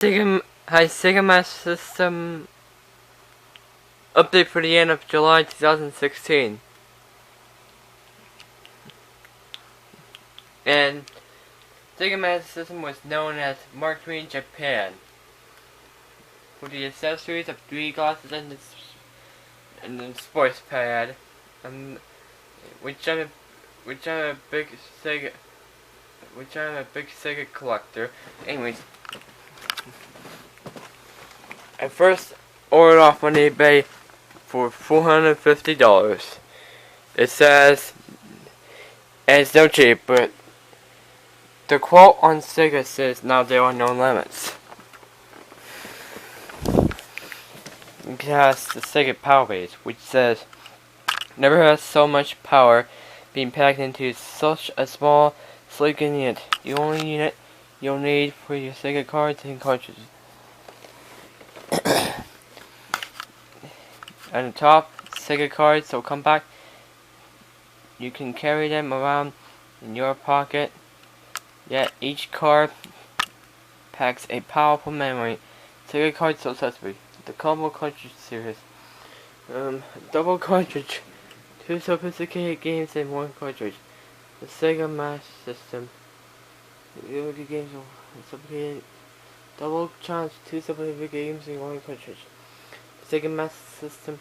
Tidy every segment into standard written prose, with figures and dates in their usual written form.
Sega Master System update for the end of July 2016. And Sega Master System was known as Mark III in Japan, with the accessories of 3 glasses and the sports pad, which I'm a big Sega collector. Anyways, I first ordered off on eBay for $450. It says, and it's no cheap, but the quote on Sega says now there are no limits. It has the Sega Power Base, which says, never has so much power being packed into such a small, sleek unit. The only unit you'll need for your Sega cards and cartridges. At the top, Sega cards so compact you can carry them around in your pocket. Yet each card packs a powerful memory. Sega cards so accessory. The combo cartridge series. Double cartridge. 2 sophisticated games in 1 cartridge. The Sega Master System. The games are sophisticated. Double chance. 2 sophisticated games in 1 cartridge. The Sega Master System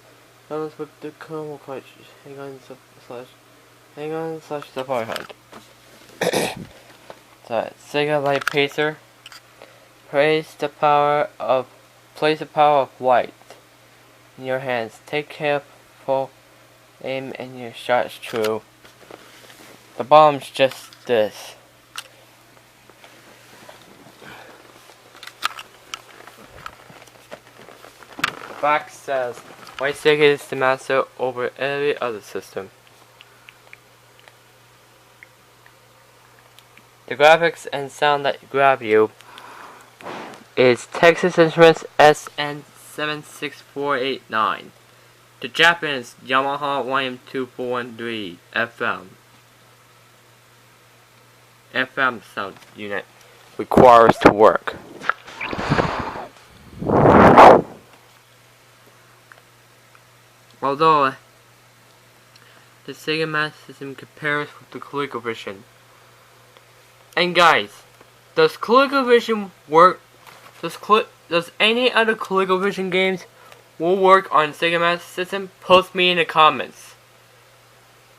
comes with the combo cartridge. Hang on slash the fire hunt. So, Sega Light Pacer. Place the power of light in your hands. Take careful aim and your shot's true. The bomb's just this. The back says, why Sega is the master over every other system. The graphics and sound that grab you is Texas Instruments SN76489. The Japanese Yamaha YM2413 FM sound unit requires to work. Although the Sega Master System compares with the ColecoVision. And guys, does ColecoVision work? Does any other ColecoVision games will work on Sega Master System? Post me in the comments.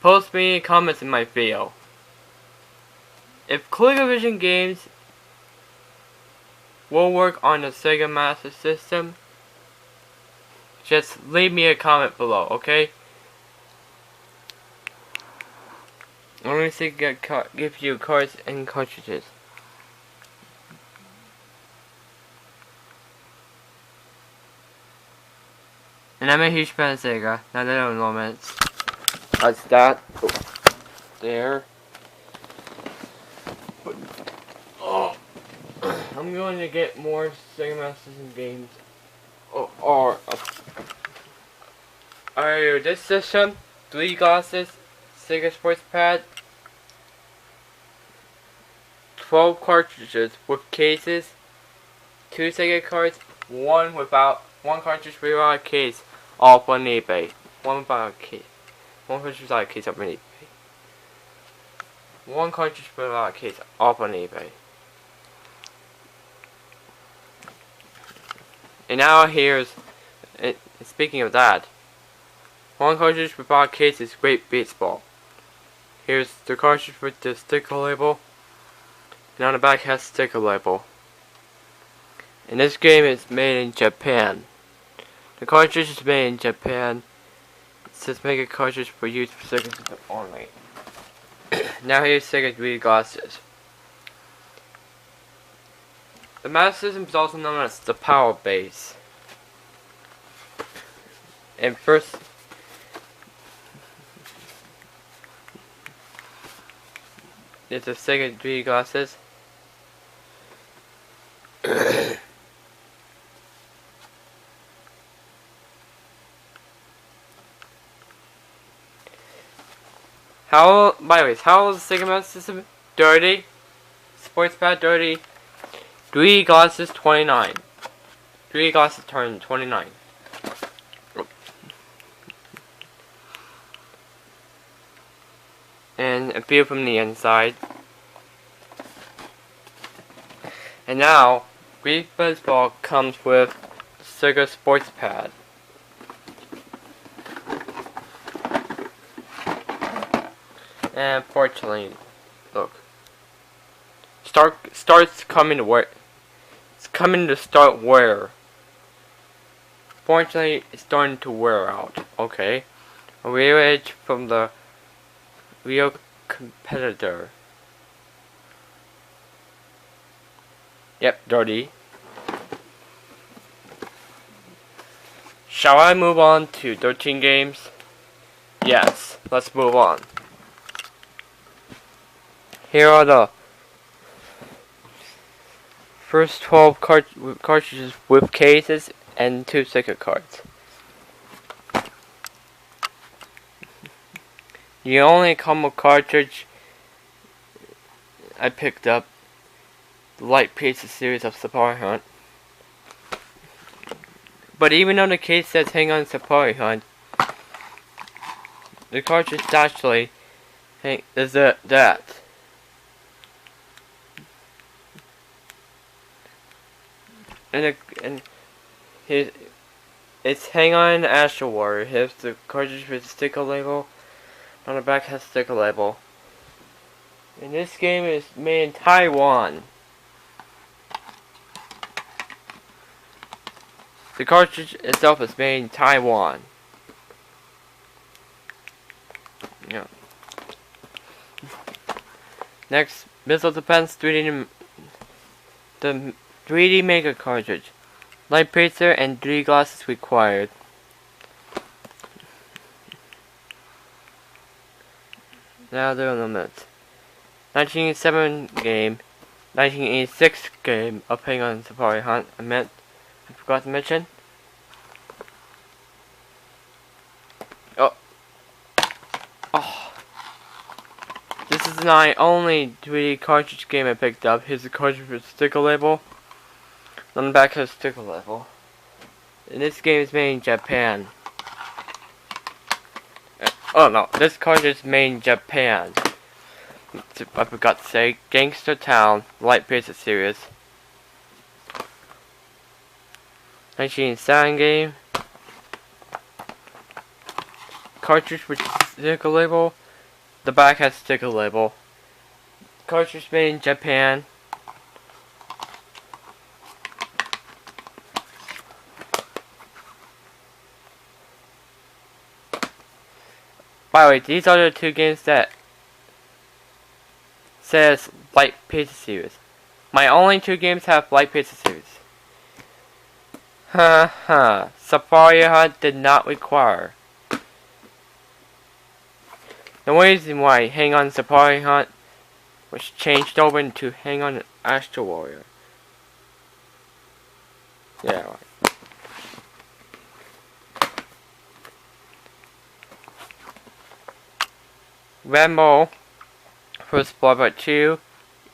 Post me in the comments in my video. If ColecoVision games will work on the Sega Master System, just leave me a comment below, okay? Only Sega gives you cards and cartridges. And I'm a huge fan of Sega. Now they don't know limits. That's that. There. But, I'm going to get more Sega Master System games. This system, 3 glasses, Sega Sports Pad, 12 cartridges with cases, 2 Sega cards, one cartridge without a case, all on eBay. One without a case. One cartridge without a case up on eBay. One cartridge without a case, off on eBay. And now here's, speaking of that, one cartridge without a case is Great Baseball. Here's the cartridge with the sticker label, and on the back has sticker label. And this game is made in Japan. The cartridge is made in Japan. It says make a cartridge for use for Sega System only. Now here's Sega 3 glasses. The Master System is also known as the Power Base. And first, it's a Sega 3 glasses. By the way, how is the Sega Master System? Dirty. Sports pad dirty. 3 glasses 29. 3 glasses turn 29. And a view from the inside. And now, Wii Baseball comes with Sega Sports Pad. And fortunately, look. Starts coming to wear. It's coming to start wear. Fortunately, it's starting to wear out. Okay. A real edge from the real competitor. Yep, dirty. Shall I move on to 13 games? Yes, let's move on. Here are the first 12 cartridges with cases and 2 Sega cards. The only combo cartridge I picked up, the Light Pieces series of Safari Hunt. But even though the case says Hang On Safari Hunt, the cartridge actually is that. And it's Hang On Astro Warrior. Here's the cartridge with the sticker label. On the back has a sticker label. And this game is made in Taiwan. The cartridge itself is made in Taiwan. Yeah. Next, Missile Defense 3D. The 3D Maker cartridge. Light Pacer and 3 glasses required. Now there are limits. 1987 game, 1986 game of Hang On Safari Hunt. I forgot to mention. Oh. This is my only 3D cartridge game I picked up. Here's the cartridge with sticker label. On the back has a sticker label. And this game is made in Japan. Oh no, this cartridge is made in Japan. I forgot to say, Gangster Town, Light Pacer series. 1987 game. Cartridge with sticker label. The back has sticker label. Cartridge made in Japan. By the way, these are the 2 games that says Light Pacer series. My only 2 games have Light Pacer series. Safari Hunt did not require. The reason why Hang On Safari Hunt was changed over into Hang On Astro Warrior. Yeah, right. Rambo, First Blood Part 2.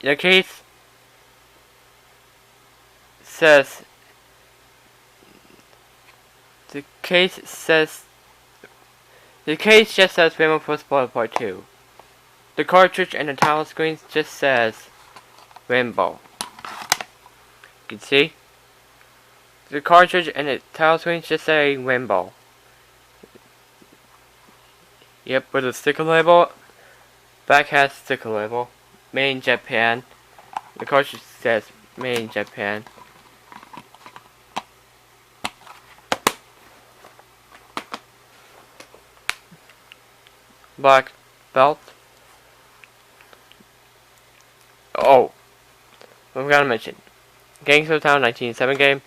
The case says the case just says Rambo First Blood Part 2. The cartridge and the title screens just says Rambo. You can see the cartridge and the title screens just say Rambo. Yep, with a sticker label. Back has sticker label. Made in Japan. The cartridge says Made in Japan. Black belt. Oh, I forgot to mention. Gangster Town 1987 game.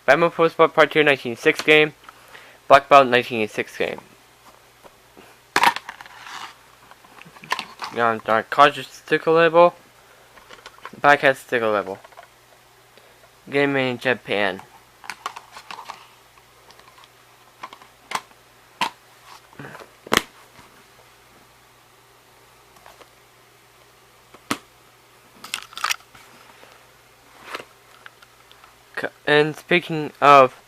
Batman Post Part 2 1986 game. Black Belt 1986 game. Cartridge sticker label. Back has sticker label. Game made in Japan. And speaking of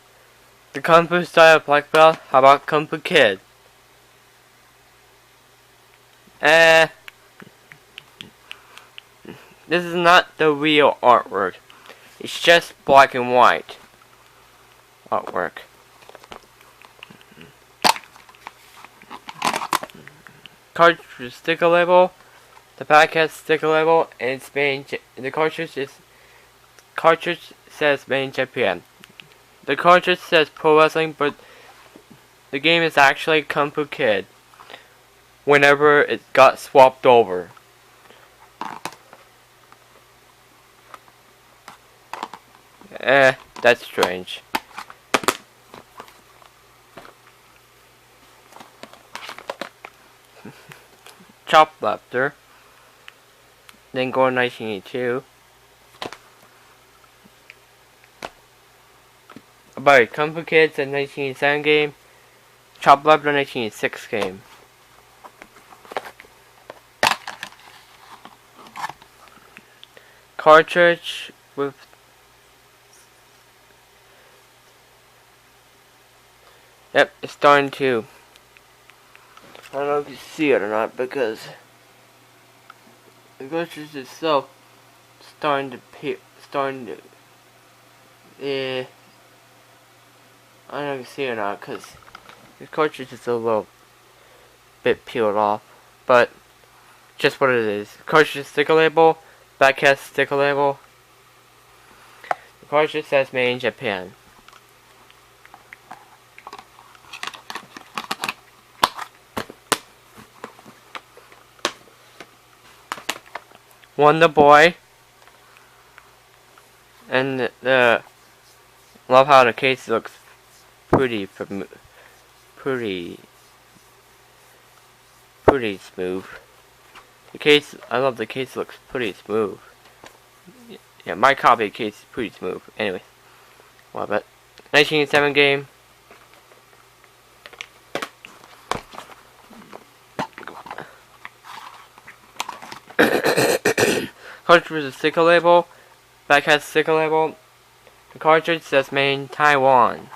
the Kung Fu style black belt, how about Kung Fu Kid? This is not the real artwork. It's just black and white artwork. Cartridge sticker label. The pack has sticker label, and it's made in the cartridge says made in Japan. The cartridge says Pro Wrestling, but the game is actually Kung Fu Kid. Whenever it got swapped over. That's strange. Choplapter. Then go in 1982. About Kung Fu Kids a 1987 game. Choplapter 1986 game. Cartridge with yep, it's starting to. I don't know if you see it or not because the cartridge itself starting to I don't know if you see it or not because the cartridge is a little bit peeled off, but just what it is. Cartridge sticker label, back has sticker label. The cartridge says made in Japan. Wonder Boy, and love how the case looks pretty smooth. The case, I love the case looks pretty smooth. Yeah, my copy of the case is pretty smooth. Anyway, love it. 1987 game. Cartridge with a sticker label. Back has sticker label. The cartridge says made in Taiwan.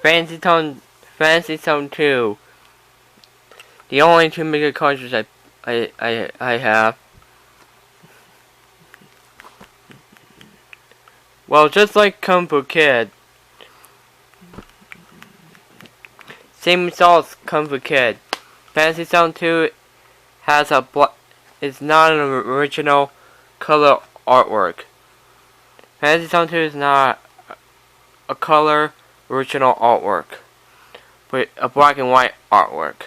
Fantasy Zone 2. The only two mega cartridges I have. Well, just like Kung Fu Kid. Same result as Kung Fu Kid. Fantasy Zone 2 has is not an original color artwork. Fantasy Zone 2 is not a color original artwork, but a black and white artwork.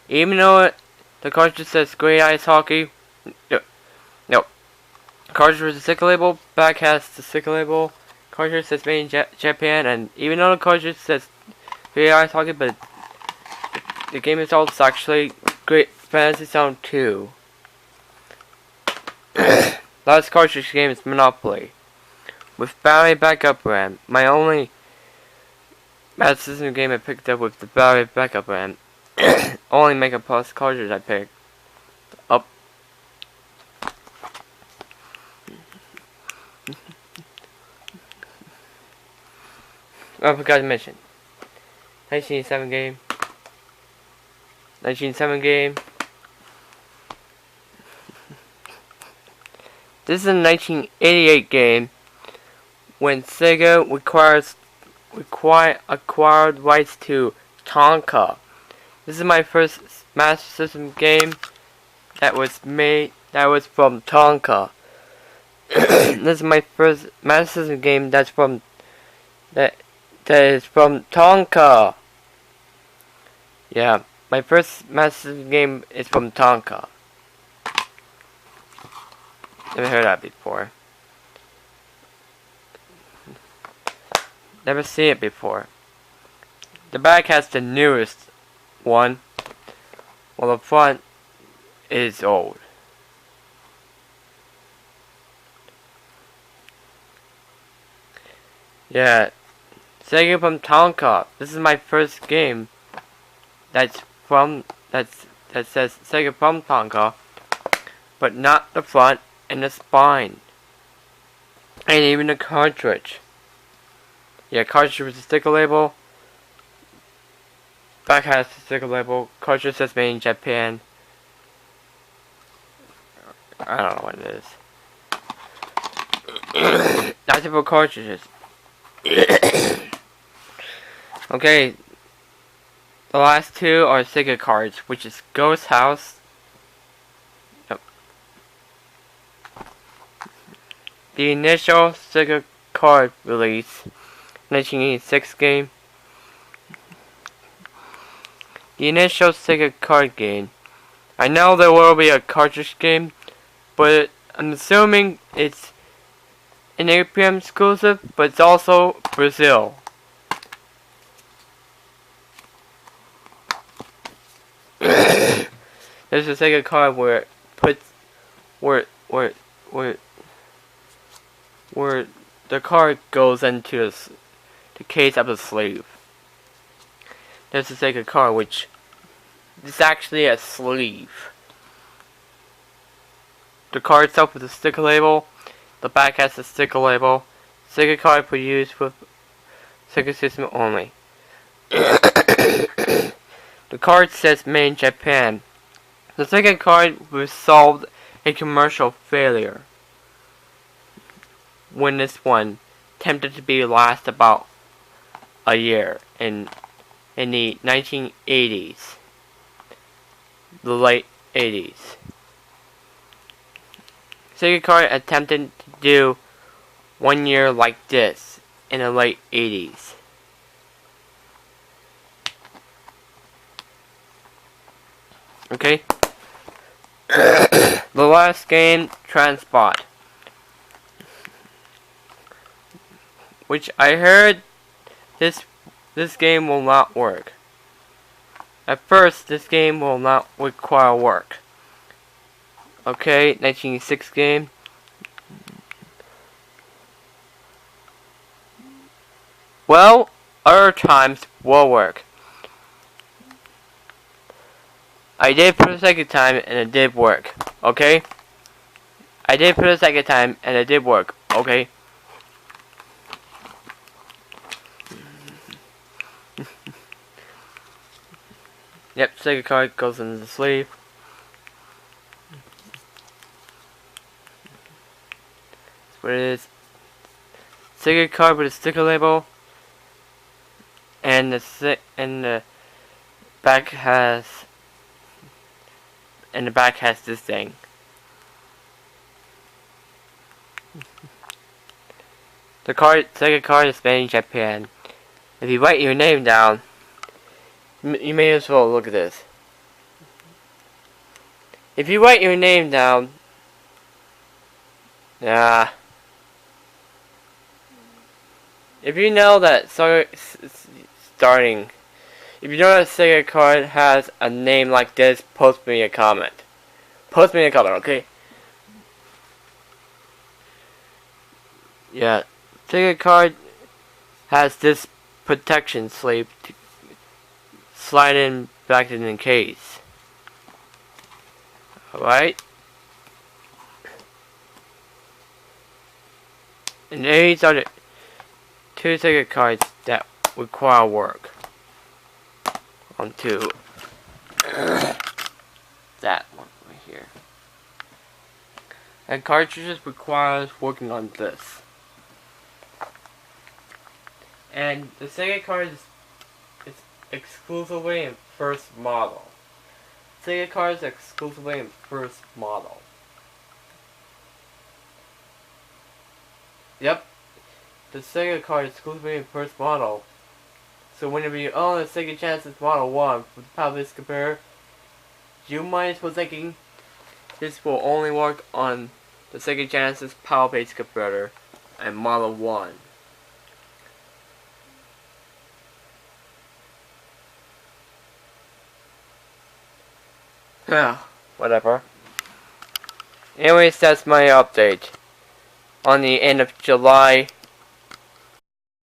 Even though the cartridge says Great Ice Hockey, no. Cartridge with the sticker label, back has the sticker label. Cartridge says made in Japan, and even though the cartridge says Great Ice Hockey, but the game itself is actually Great Fantasy Zone 2. Last cartridge game is Monopoly. With battery backup RAM. My only Master System game I picked up with the battery backup RAM. Only Mega Plus cartridge I picked up. I forgot to mention. 1987 game. 1987 game. This is a 1988 game when Sega acquired rights to Tonka. This is my first Master System game that was from Tonka. This is my first Master System game that is from Tonka. Yeah, my first Master System game is from Tonka. Never heard that before. Never seen it before. The back has the newest one, while the front is old. Yeah, Sega from Tonka. This is my first game that says Sega from Tonka, but not the front and the spine, and even the cartridge. Yeah, cartridge with the sticker label. Back has the sticker label. Cartridge says made in Japan. I don't know what it is. Not for cartridges. Okay, the last two are Sega cards, which is Ghost House. Yep. The initial Sega card release, 1986 game. The initial Sega card game. I know there will be a cartridge game, but I'm assuming it's an APM exclusive, but it's also Brazil. There's a Sega card where it puts where the card goes into the case of the sleeve. There's a Sega card which is actually a sleeve. The card itself with the sticker label. The back has the sticker label. Sega card for use with Sega system only. The card says made in Japan. The Sega card resolved a commercial failure when this one attempted to be last about a year in the 1980s, the late 80s. Sega card attempted to do 1 year like this in the late 80s. Okay. The last game, Transport, which I heard this game will not work. At first, this game will not require work. Okay, 1986 game. Well, other times will work. I did for the second time and it did work. Okay? I did for the second time and it did work. Okay? Yep, Sega card goes into the sleeve. That's what it is. Sega card with a sticker label. And the back has this thing. The Sega card is made in Japan. If you write your name down, you may as well look at this. If you write your name down, if you know that if you know that Sega card has a name like this, post me a comment. Post me a comment, okay? Yeah, Sega card has this protection sleeve to slide in back in the case. Alright? And these are the two Sega cards that require work. Onto that one right here. And cartridges requires working on this. And the Sega card is exclusively in first model. Sega card is exclusively in first model. Yep. The Sega card is exclusively in first model. So whenever you own a Sega Genesis Model 1 with the PAL-based computer, you might as well thinking this will only work on the Sega Genesis PAL-based computer and Model 1. Yeah, whatever. Anyways, that's my update on the end of July